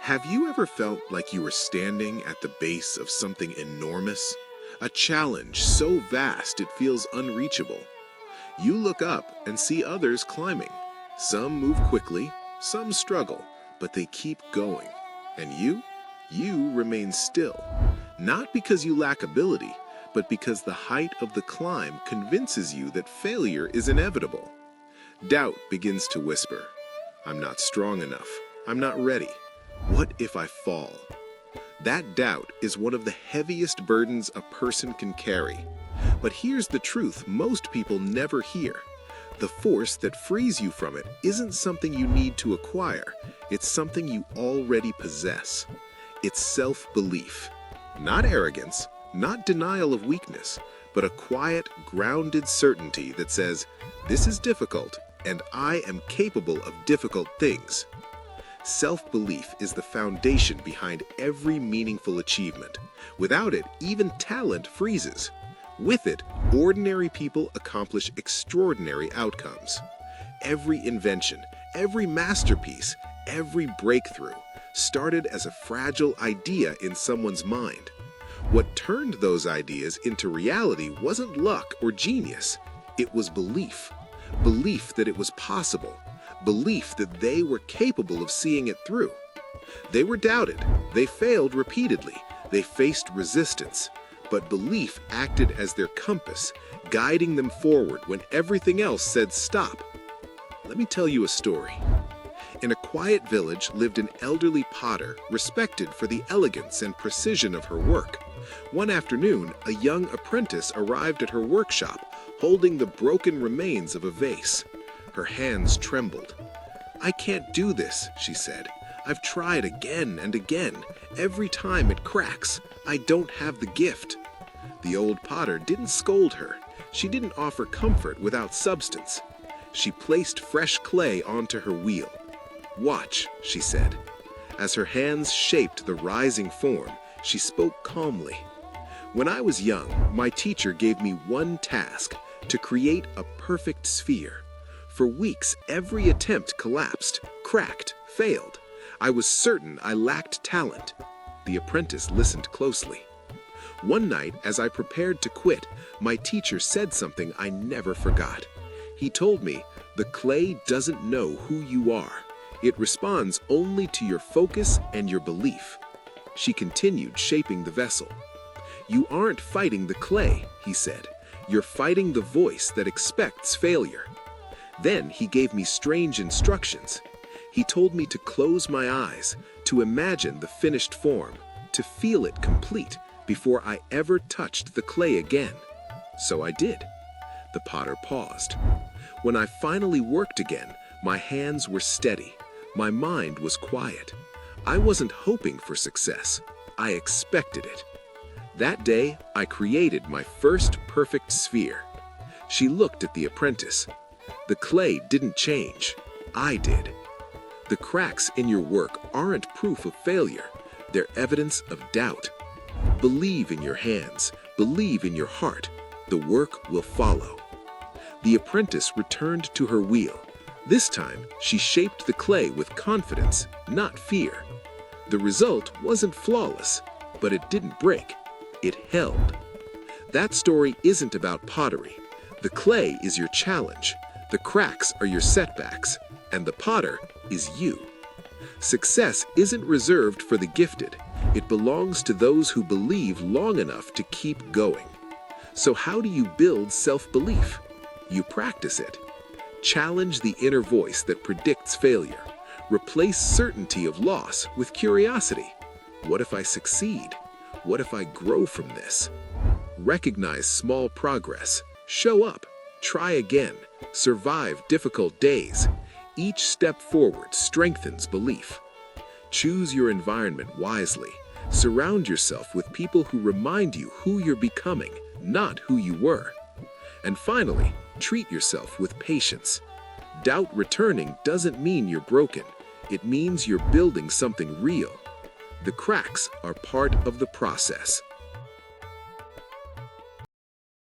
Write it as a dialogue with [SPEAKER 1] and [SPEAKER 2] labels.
[SPEAKER 1] Have you ever felt like you were standing at the base of something enormous? A challenge so vast it feels unreachable. You look up and see others climbing. Some move quickly, some struggle, but they keep going. And you remain still. Not because you lack ability, but because the height of the climb convinces you that failure is inevitable. Doubt begins to whisper, "I'm not strong enough. I'm not ready. What if I fall?" That doubt is one of the heaviest burdens a person can carry. But here's the truth most people never hear. The force that frees you from it isn't something you need to acquire. It's something you already possess. It's self-belief. Not arrogance, not denial of weakness, but a quiet, grounded certainty that says, "This is difficult, and I am capable of difficult things." Self-belief is the foundation behind every meaningful achievement. Without it, even talent freezes. With it, ordinary people accomplish extraordinary outcomes. Every invention, every masterpiece, every breakthrough started as a fragile idea in someone's mind. What turned those ideas into reality wasn't luck or genius. It was belief. Belief that it was possible. Belief that they were capable of seeing it through. They were doubted. They failed repeatedly. They faced resistance. But belief acted as their compass, guiding them forward when everything else said stop. Let me tell you a story. In a quiet village lived an elderly potter, respected for the elegance and precision of her work. One afternoon, a young apprentice arrived at her workshop, holding the broken remains of a vase. Her hands trembled. "I can't do this," she said. "I've tried again and again. Every time it cracks. I don't have the gift." The old potter didn't scold her. She didn't offer comfort without substance. She placed fresh clay onto her wheel. "Watch," she said. As her hands shaped the rising form, she spoke calmly. "When I was young, my teacher gave me one task, to create a perfect sphere. For weeks, every attempt collapsed, cracked, failed. I was certain I lacked talent." The apprentice listened closely. "One night, as I prepared to quit, my teacher said something I never forgot. He told me, 'The clay doesn't know who you are. It responds only to your focus and your belief.'" She continued shaping the vessel. "You aren't fighting the clay," he said. "You're fighting the voice that expects failure." Then he gave me strange instructions. He told me to close my eyes, to imagine the finished form, to feel it complete before I ever touched the clay again. So I did. The potter paused. When I finally worked again, my hands were steady. My mind was quiet. I wasn't hoping for success. I expected it. That day, I created my first perfect sphere. She looked at the apprentice. "The clay didn't change. I did." The cracks in your work aren't proof of failure. They're evidence of doubt. Believe in your hands. Believe in your heart. The work will follow. The apprentice returned to her wheel. This time, she shaped the clay with confidence, not fear. The result wasn't flawless, but it didn't break. It held. That story isn't about pottery. The clay is your challenge. The cracks are your setbacks, and the potter is you. Success isn't reserved for the gifted. It belongs to those who believe long enough to keep going. So how do you build self-belief? You practice it. Challenge the inner voice that predicts failure. Replace certainty of loss with curiosity. What if I succeed? What if I grow from this? Recognize small progress. Show up. Try again. Survive difficult days. Each step forward strengthens belief. Choose your environment wisely. Surround yourself with people who remind you who you're becoming, not who you were. And finally, treat yourself with patience. Doubt returning doesn't mean you're broken. It means you're building something real. The cracks are part of the process.